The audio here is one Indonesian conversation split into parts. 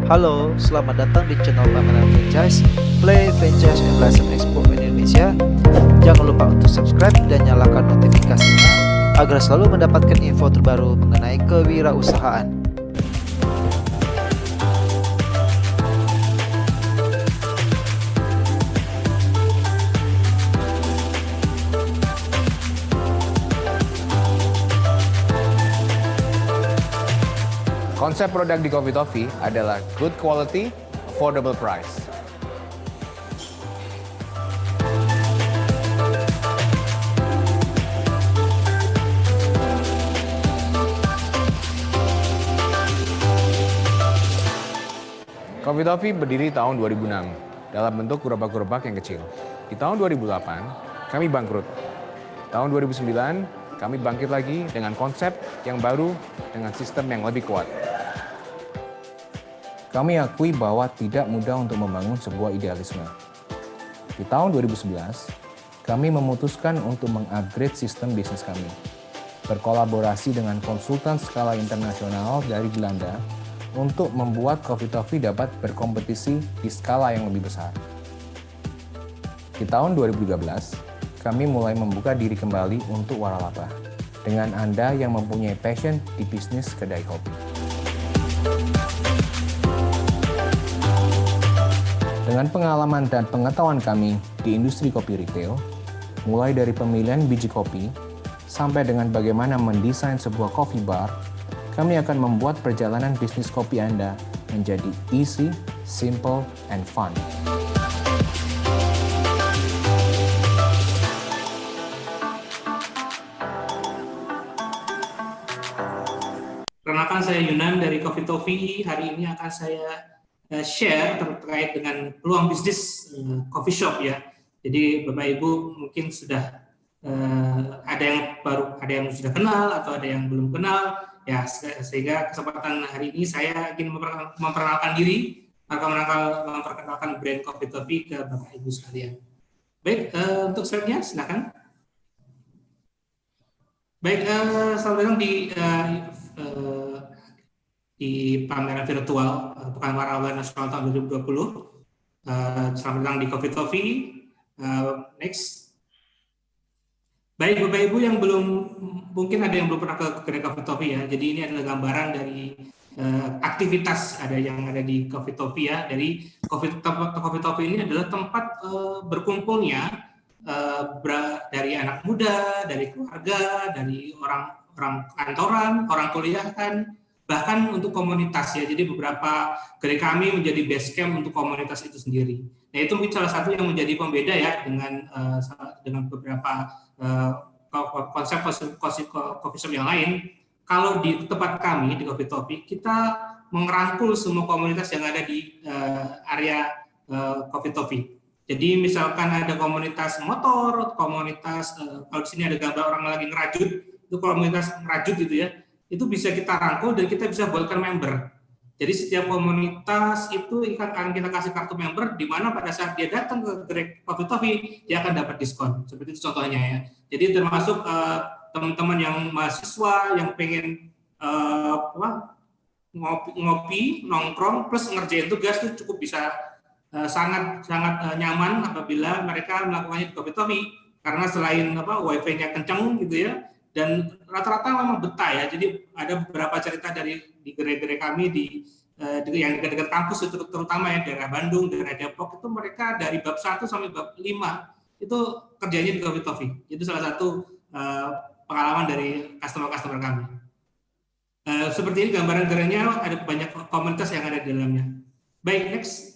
Halo, selamat datang di channel pameran franchise Play Franchise and License Expo Indonesia. Jangan lupa untuk subscribe dan nyalakan notifikasinya agar selalu mendapatkan info terbaru mengenai kewirausahaan. Konsep produk di Coffee Toffee adalah good quality, affordable price. Coffee Toffee berdiri tahun 2006 dalam bentuk gerobak-gerobak yang kecil. Di tahun 2008, kami bangkrut. Tahun 2009, kami bangkit lagi dengan konsep yang baru dengan sistem yang lebih kuat. Kami akui bahwa tidak mudah untuk membangun sebuah idealisme. Di tahun 2011, kami memutuskan untuk mengupgrade sistem bisnis kami. Berkolaborasi dengan konsultan skala internasional dari Belanda untuk membuat Coffee Toffee dapat berkompetisi di skala yang lebih besar. Di tahun 2013, kami mulai membuka diri kembali untuk waralaba dengan Anda yang mempunyai passion di bisnis kedai kopi. Dengan pengalaman dan pengetahuan kami di industri kopi retail, mulai dari pemilihan biji kopi sampai dengan bagaimana mendesain sebuah coffee bar, kami akan membuat perjalanan bisnis kopi Anda menjadi easy, simple, and fun. Perkenalkan, saya Yunan dari Coffee Toffee. Hari ini akan saya share terkait dengan peluang bisnis coffee shop ya. Jadi Bapak Ibu mungkin sudah ada yang baru, ada yang sudah kenal atau ada yang belum kenal ya, sehingga kesempatan hari ini saya ingin memperkenalkan diri, memperkenalkan brand Coffee Toffee ke Bapak Ibu sekalian. Baik, untuk slide-nya silakan. Baik, selamat datang di pameran virtual Pekan Waralaba Nasional tahun 2020. Selamat datang di Coffee Toffee. Next. Baik, Bapak Ibu yang belum, mungkin ada yang belum pernah ke kedai Coffee Toffee ya. Jadi ini adalah gambaran dari aktivitas yang ada di Coffee Toffee ya. Dari Coffee Toffee ini adalah tempat berkumpulnya dari anak muda, dari keluarga, dari orang kantoran, orang kuliahan, bahkan untuk komunitas ya. Jadi beberapa kedai kami menjadi base camp untuk komunitas itu sendiri. Nah, itu mungkin salah satu yang menjadi pembeda ya dengan beberapa konsep coffee shop yang lain. Kalau di tempat kami di Coffee Toffee, kita merangkul semua komunitas yang ada di area Coffee Toffee. Jadi misalkan ada komunitas motor, komunitas kalau di sini ada gambar orang lagi ngerajut, itu komunitas ngerajut gitu ya. Itu bisa kita rangkul dan kita bisa buatkan member. Jadi setiap komunitas itu akan kita kasih kartu member, di mana pada saat dia datang ke kedai Coffee Toffee, dia akan dapat diskon. Seperti itu contohnya ya. Jadi termasuk teman-teman yang mahasiswa yang pengen ngopi, nongkrong, plus ngerjain tugas itu cukup bisa sangat nyaman apabila mereka melakukannya di Coffee Toffee, karena selain wifi-nya kencang gitu ya, dan rata-rata memang betah ya. Jadi ada beberapa cerita di gerai-gerai kami yang dekat-dekat kampus itu, terutama ya daerah Bandung, daerah Depok, itu mereka dari bab 1 sampai bab 5 itu kerjanya di Coffee Toffee. Itu salah satu pengalaman dari customer kami. Seperti ini gambaran gerainya, ada banyak komunitas yang ada di dalamnya. Baik, next.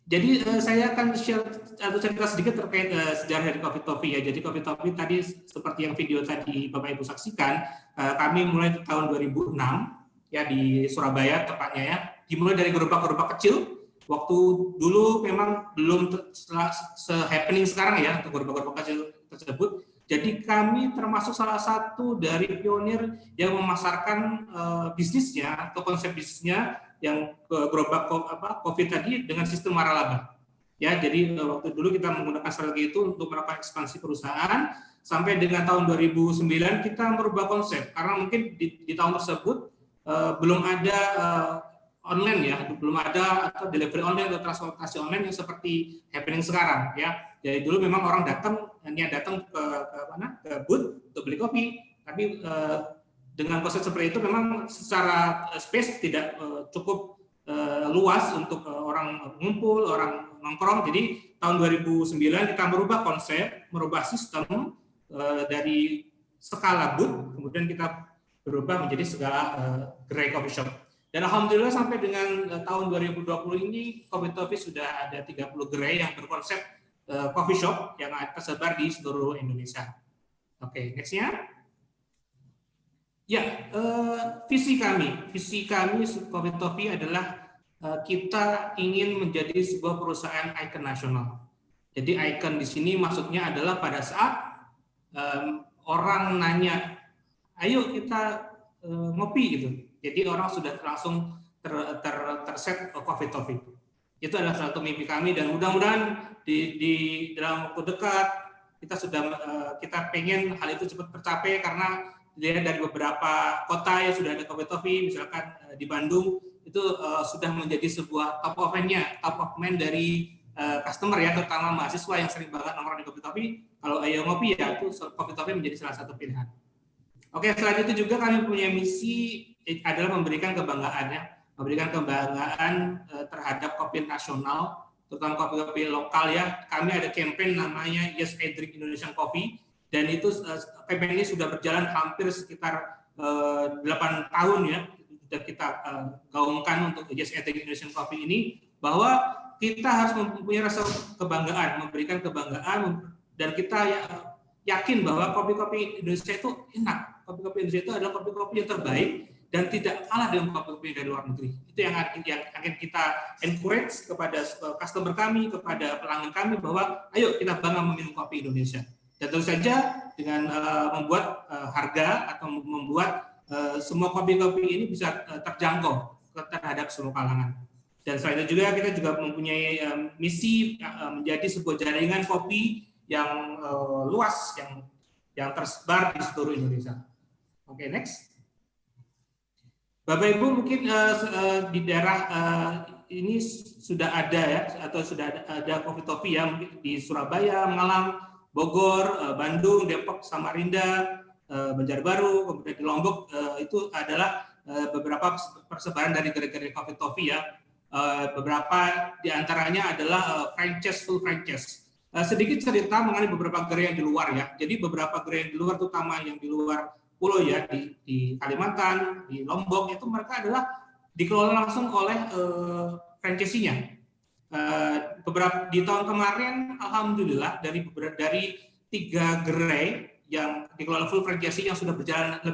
Jadi saya akan share atau cerita sedikit terkait sejarah dari Coffee Toffee ya. Jadi Coffee Toffee tadi seperti yang video tadi Bapak Ibu saksikan, kami mulai di tahun 2006 ya di Surabaya tepatnya ya. Dimulai dari gerobak-gerobak kecil. Waktu dulu memang belum se-happening sekarang ya untuk gerobak-gerobak kecil tersebut. Jadi kami termasuk salah satu dari pionir yang memasarkan bisnisnya atau konsep bisnisnya yang gerobak COVID tadi dengan sistem waralaba. Ya, jadi waktu dulu kita menggunakan strategi itu untuk melakukan ekspansi perusahaan, sampai dengan tahun 2009 kita merubah konsep karena mungkin di tahun tersebut belum ada online ya, belum ada atau delivery online atau transportasi online yang seperti happening sekarang ya. Jadi dulu memang orang datang ke booth untuk beli kopi, tapi dengan konsep seperti itu memang secara space tidak cukup luas untuk orang ngumpul, orang nongkrong. Jadi tahun 2009 kita merubah konsep, merubah sistem dari skala booth, kemudian kita berubah menjadi skala gerai coffee shop. Dan alhamdulillah sampai dengan tahun 2020 ini Coffee sudah ada 30 gerai yang berkonsep coffee shop yang tersebar di seluruh Indonesia. Oke, nextnya. Ya, visi kami Coffee adalah kita ingin menjadi sebuah perusahaan ikon nasional. Jadi ikon di sini maksudnya adalah pada saat orang nanya, ayo kita ngopi gitu. Jadi orang sudah langsung terset Coffee. Itu adalah satu mimpi kami dan mudah-mudahan di dalam waktu dekat kita pengen hal itu cepat tercapai karena dilihat dari beberapa kota yang sudah ada Coffee, misalkan di Bandung itu sudah menjadi sebuah top of mind dari customer ya, terutama mahasiswa yang sering banget nongkrong di Coffee. Kalau ayo ngopi ya itu Coffee menjadi salah satu pilihan. Oke, selain itu juga kami punya misi adalah memberikan kebanggaan terhadap kopi nasional, terutama kopi-kopi lokal ya. Kami ada campaign namanya Yes I Drink Indonesian Coffee, dan itu campaign ini sudah berjalan hampir sekitar 8 tahun ya. Sudah kita gaungkan untuk Yes I Drink Indonesian Coffee ini, bahwa kita harus mempunyai rasa kebanggaan, memberikan kebanggaan, dan kita yakin bahwa kopi-kopi Indonesia itu enak. Kopi-kopi Indonesia itu adalah kopi-kopi yang terbaik dan tidak kalah dengan kopi-kopi dari luar negeri. Itu yang akan kita encourage kepada customer kami, kepada pelanggan kami, bahwa ayo kita bangga meminum kopi Indonesia. Dan tentu saja dengan membuat harga atau membuat semua kopi-kopi ini bisa terjangkau terhadap semua kalangan. Dan selain itu juga kita juga mempunyai misi menjadi sebuah jaringan kopi yang luas, yang tersebar di seluruh Indonesia. Oke, next. Bapak Ibu mungkin di daerah ini sudah ada ya, atau sudah ada Coffee ya, di Surabaya, Malang, Bogor, Bandung, Depok, Samarinda, Banjarbaru, kemudian di Lombok. Itu adalah beberapa persebaran dari gerai-gerai Coffee ya. Beberapa diantaranya adalah full franchise. Sedikit cerita mengenai beberapa gerai yang di luar ya. Jadi beberapa gerai yang di luar, terutama yang di luar pulau ya, di Kalimantan, di Lombok, itu mereka adalah dikelola langsung oleh franchisee-nya. Beberapa di tahun kemarin, alhamdulillah dari 3 gerai yang dikelola full franchisee yang sudah berjalan 5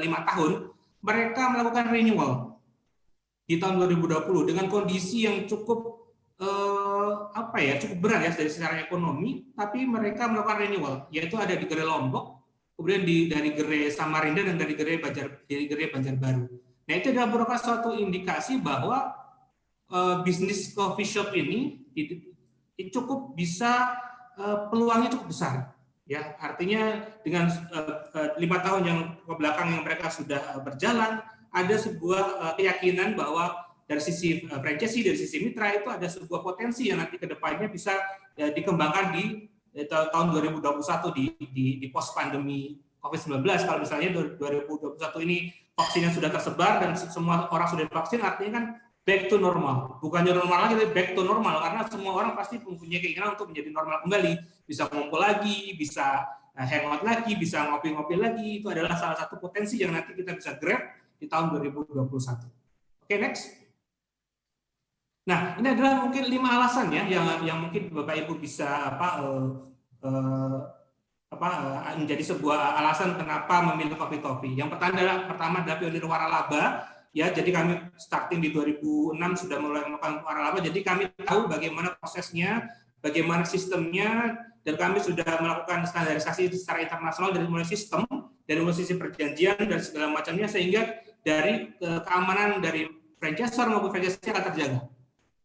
tahun, mereka melakukan renewal di tahun 2020 dengan kondisi yang cukup cukup berat ya dari secara ekonomi, tapi mereka melakukan renewal, yaitu ada di gerai Lombok, kemudian dari gerai Samarinda, dan dari gerai Banjarbaru. Nah, itu adalah merupakan suatu indikasi bahwa bisnis coffee shop ini cukup bisa peluangnya cukup besar. Ya, artinya dengan 5 tahun yang ke belakang yang mereka sudah berjalan, ada sebuah keyakinan bahwa dari sisi franchisee, dari sisi mitra itu ada sebuah potensi yang nanti ke depannya bisa dikembangkan di tahun 2021 di post pandemi COVID-19. Kalau misalnya 2021 ini vaksinnya sudah tersebar dan semua orang sudah divaksin, artinya kan back to normal. Bukannya normal lagi, tapi back to normal, karena semua orang pasti mempunyai keinginan untuk menjadi normal kembali, bisa ngumpul lagi, bisa hangout lagi, bisa ngopi-ngopi lagi. Itu adalah salah satu potensi yang nanti kita bisa grab di tahun 2021. Oke, next. Nah, ini adalah mungkin 5 alasan ya yang mungkin Bapak Ibu bisa menjadi sebuah alasan kenapa memilih Coffee. Yang pertama adalah pionir waralaba ya. Jadi kami starting di 2006 sudah mulai melakukan waralaba. Jadi kami tahu bagaimana prosesnya, bagaimana sistemnya, dan kami sudah melakukan standarisasi secara internasional dari mulai sistem, dari mulai sisi perjanjian dan segala macamnya, sehingga dari keamanan dari franchisor maupun franchisee akan terjaga.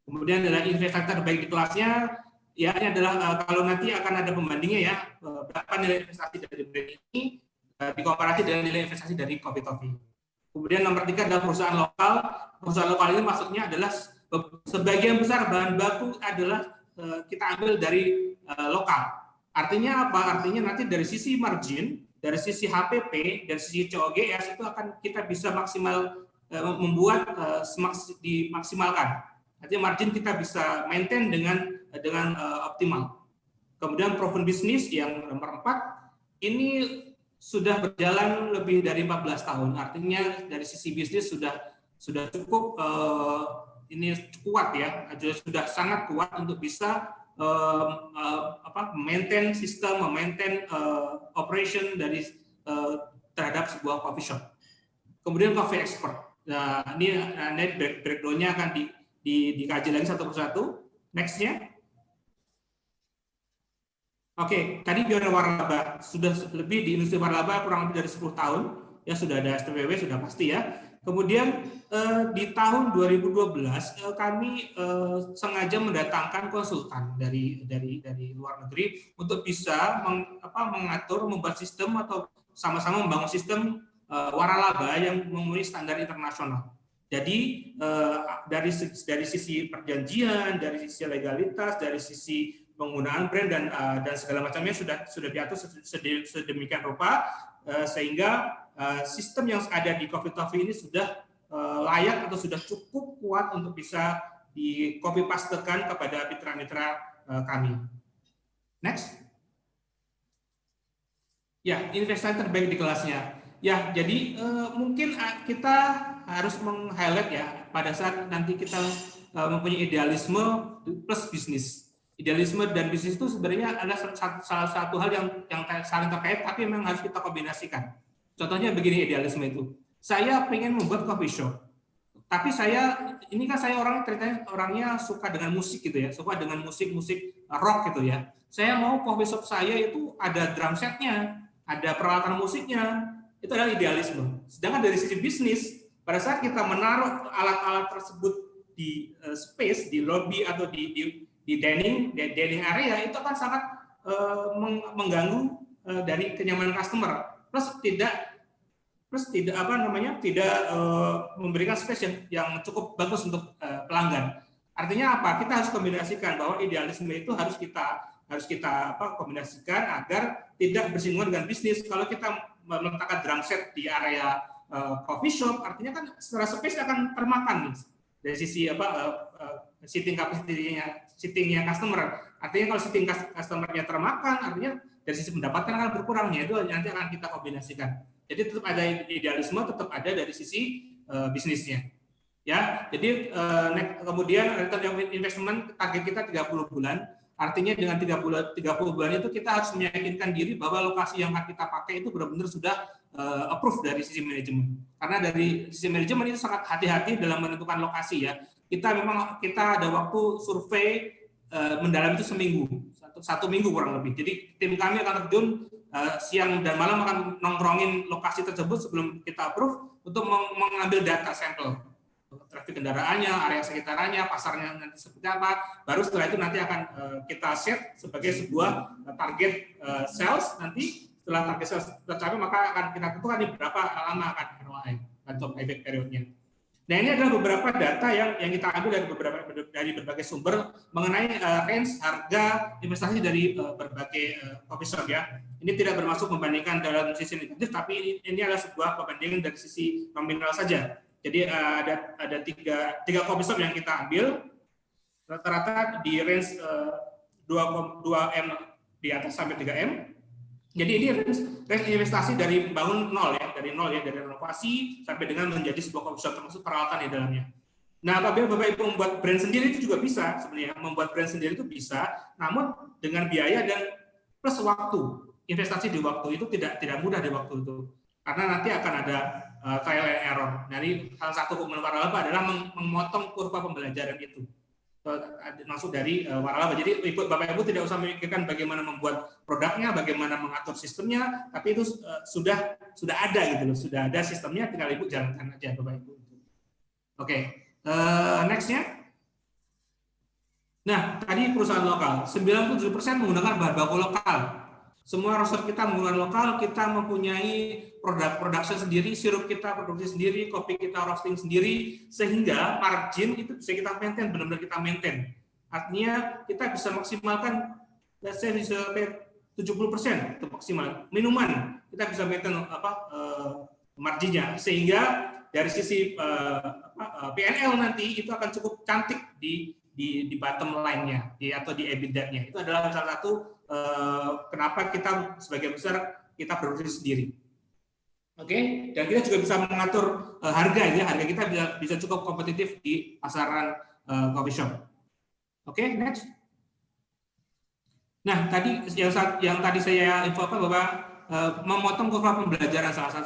Kemudian adalah investasi terbaik di kelasnya, ya ini adalah kalau nanti akan ada pembandingnya ya, berapa nilai investasi dari brand ini dikomparasi dengan nilai investasi dari Coffee. Kemudian nomor 3 adalah perusahaan lokal. Perusahaan lokal ini maksudnya adalah sebagian besar bahan baku adalah kita ambil dari lokal. Artinya apa? Artinya nanti dari sisi margin, dari sisi HPP, dari sisi COGS itu akan kita bisa membuat dimaksimalkan. Artinya margin kita bisa maintain dengan optimal. Kemudian proven business yang nomor 4 ini sudah berjalan lebih dari 14 tahun. Artinya dari sisi bisnis sudah cukup ini kuat ya, sudah sangat kuat untuk bisa maintain sistem, maintain operation dari terhadap sebuah coffee shop. Kemudian coffee expert. Nah, ini breakdown-nya akan dikaji lagi satu persatu. Next-nya. Oke, tadi pionir waralaba sudah lebih di industri waralaba kurang lebih dari 10 tahun ya, sudah ada SPWW sudah pasti ya. Kemudian di tahun 2012 kami sengaja mendatangkan konsultan dari luar negeri untuk bisa mengatur, membuat sistem atau sama-sama membangun sistem waralaba yang memenuhi standar internasional. Jadi dari sisi perjanjian, dari sisi legalitas, dari sisi penggunaan brand dan segala macamnya sudah diatur sedemikian rupa sehingga sistem yang ada di Coffee Toffee ini sudah layak atau sudah cukup kuat untuk bisa di copy pastekan kepada mitra-mitra kami. Next. Ya, investasi terbaik di kelasnya. Ya, jadi mungkin kita harus meng-highlight ya pada saat nanti kita mempunyai idealisme plus bisnis. Idealisme dan bisnis itu sebenarnya adalah salah satu hal yang saling terkait, tapi memang harus kita kombinasikan. Contohnya begini idealisme itu. Saya pengen membuat coffee shop, tapi ini kan saya orangnya suka dengan musik gitu ya, suka dengan musik rock gitu ya. Saya mau coffee shop saya itu ada drum setnya, ada peralatan musiknya, itu adalah idealisme. Sedangkan dari sisi bisnis, pada saat kita menaruh alat-alat tersebut di space, di lobby atau di dining area, itu akan sangat mengganggu dari kenyamanan customer. Plus tidak memberikan space yang cukup bagus untuk pelanggan. Artinya apa? Kita harus kombinasikan bahwa idealisme itu harus kita kombinasikan agar tidak bersinggungan dengan bisnis. Kalau kita meletakkan drum set di area coffee shop, artinya kan secara space akan termakan nih dari sisi sitting capacity-nya customer. Artinya kalau sitting customer-nya termakan, artinya dari sisi pendapatan akan berkurangnya, itu nanti akan kita kombinasikan. Jadi tetap ada idealisme, tetap ada dari sisi bisnisnya. Ya, jadi kemudian return on investment target kita 30 bulan. Artinya dengan 30 bulan itu kita harus meyakinkan diri bahwa lokasi yang akan kita pakai itu benar-benar sudah approve dari sisi manajemen. Karena dari sisi manajemen itu sangat hati-hati dalam menentukan lokasi ya. Kita ada waktu survei mendalam itu satu minggu kurang lebih. Jadi tim kami akan terjun siang dan malam akan nongkrongin lokasi tersebut sebelum kita approve untuk mengambil data sampel. Trafik kendaraannya, area sekitarnya, pasarnya nanti seperti apa. Baru setelah itu nanti akan kita set sebagai sebuah target sales. Nanti setelah target sales tercapai maka akan kita tentukan berapa lama akan ROI atau payback periodnya. Nah, ini adalah beberapa data yang kita ambil dari berbagai sumber mengenai range harga investasi dari berbagai coffee shop ya. Ini tidak bermaksud membandingkan dalam sisi negatif, tapi ini adalah sebuah perbandingan dari sisi nominal saja. Jadi ada tiga coffee shop yang kita ambil, rata-rata di range 2M di atas sampai 3M. Jadi ini range investasi dari bangun nol ya, dari renovasi sampai dengan menjadi sebuah coffee shop termasuk peralatan di dalamnya. Nah, apabila Bapak Ibu membuat brand sendiri itu juga bisa sebenarnya, membuat brand sendiri itu bisa, namun dengan biaya dan plus waktu. Investasi di waktu itu tidak mudah di waktu itu. Karena nanti akan ada trial and error. Dari salah satu keunggulan waralaba adalah memotong kurva pembelajaran itu. Masuk dari waralaba. Jadi Bapak Ibu tidak usah memikirkan bagaimana membuat produknya, bagaimana mengatur sistemnya, tapi itu sudah ada gitu loh, sudah ada sistemnya, tinggal Ibu jalankan aja Bapak Ibu. Oke, next-nya. Nah, tadi perusahaan lokal, 97% menggunakan bahan baku lokal. Semua roster kita menggunakan lokal, kita mempunyai production sendiri, sirup kita produksi sendiri, kopi kita roasting sendiri, sehingga margin itu bisa kita maintain, benar-benar kita maintain. Artinya kita bisa maksimalkan, let's say bisa 70% itu maksimal. Minuman kita bisa maintain marginnya, sehingga dari sisi P&L nanti itu akan cukup cantik di bottom line-nya atau di EBITDA-nya. Itu adalah salah satu kenapa kita sebagian besar kita produksi sendiri. Oke, dan kita juga bisa mengatur harga kita bisa cukup kompetitif di pasaran coffee shop. Oke, next. Nah, tadi yang tadi saya infokan bahwa memotong kurva pembelajaran salah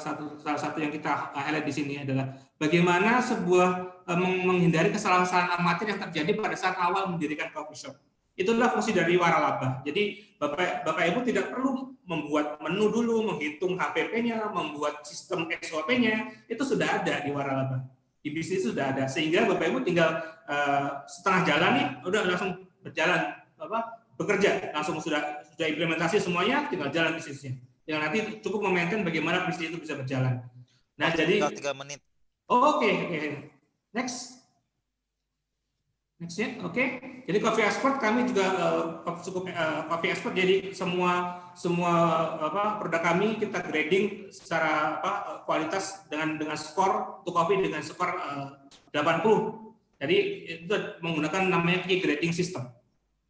satu yang kita highlight di sini adalah bagaimana sebuah menghindari kesalahan-kesalahan amatir yang terjadi pada saat awal mendirikan coffee shop. Itulah fungsi dari waralaba. Jadi Bapak Ibu tidak perlu membuat menu dulu, menghitung HPP-nya, membuat sistem SOP-nya, itu sudah ada di waralaba. Di bisnis sudah ada, sehingga Bapak Ibu tinggal setengah jalan nih, udah langsung berjalan bekerja, langsung sudah implementasi semuanya, tinggal jalan bisnisnya. Yang nanti cukup memaintain bagaimana bisnis itu bisa berjalan. Nah, jadi 3 menit. Oke. Next ya, oke. Jadi Coffee Expert kami juga cukup Coffee Expert. Jadi semua produk kami kita grading secara kualitas dengan skor untuk kopi dengan skor 80. Jadi itu menggunakan namanya key grading system.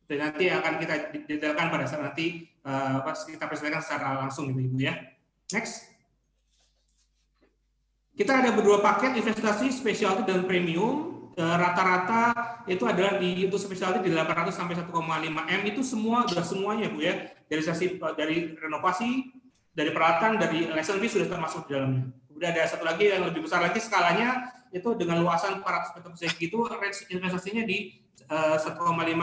Dan nanti akan kita detailkan pada saat nanti kita presentasikan secara langsung gitu Ibu ya. Next. Kita ada berdua paket investasi specialty dan premium. Rata-rata itu adalah untuk specialty di 800 sampai 1,5 M, itu semuanya Bu ya. Dari renovasi, dari peralatan, dari license fee sudah termasuk di dalamnya. Kemudian ada satu lagi yang lebih besar lagi skalanya, itu dengan luasan 400 meter persegi itu range investasinya di 1,5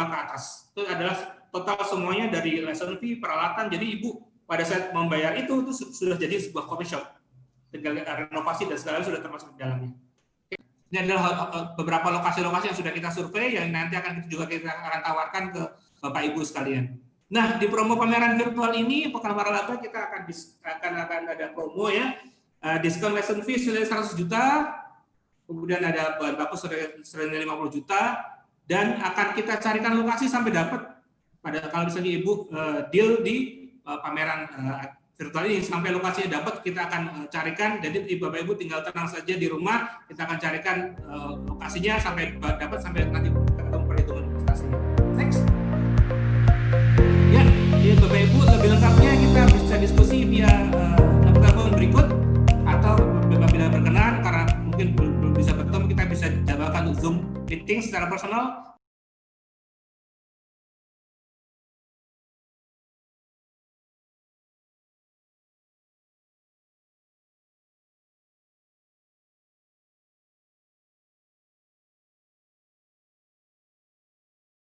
ke atas. Itu adalah total semuanya dari license fee, peralatan. Jadi Ibu pada saat membayar itu sudah jadi sebuah coffee shop. Tinggal renovasi dan segala sudah termasuk di dalamnya. Ini adalah beberapa lokasi-lokasi yang sudah kita survei yang nanti kita akan tawarkan ke Bapak Ibu sekalian. Nah, di promo pameran virtual ini Pekan Waralaba kita akan ada promo ya. Diskon license fee senilai 100 juta. Kemudian ada bahan baku senilai 50 juta dan akan kita carikan lokasi sampai dapat kalau misalnya Ibu deal di pameran virtual ini sampai lokasinya dapat, kita akan carikan. Jadi Bapak Ibu tinggal tenang saja di rumah, kita akan carikan lokasinya sampai dapat, sampai nanti ketemu perhitungan investasinya. Next. Ya, Bapak Ibu lebih lengkapnya kita bisa diskusi via telepon berikut atau bila berkenan karena mungkin belum bisa bertemu, kita bisa jadwalkan Zoom meeting secara personal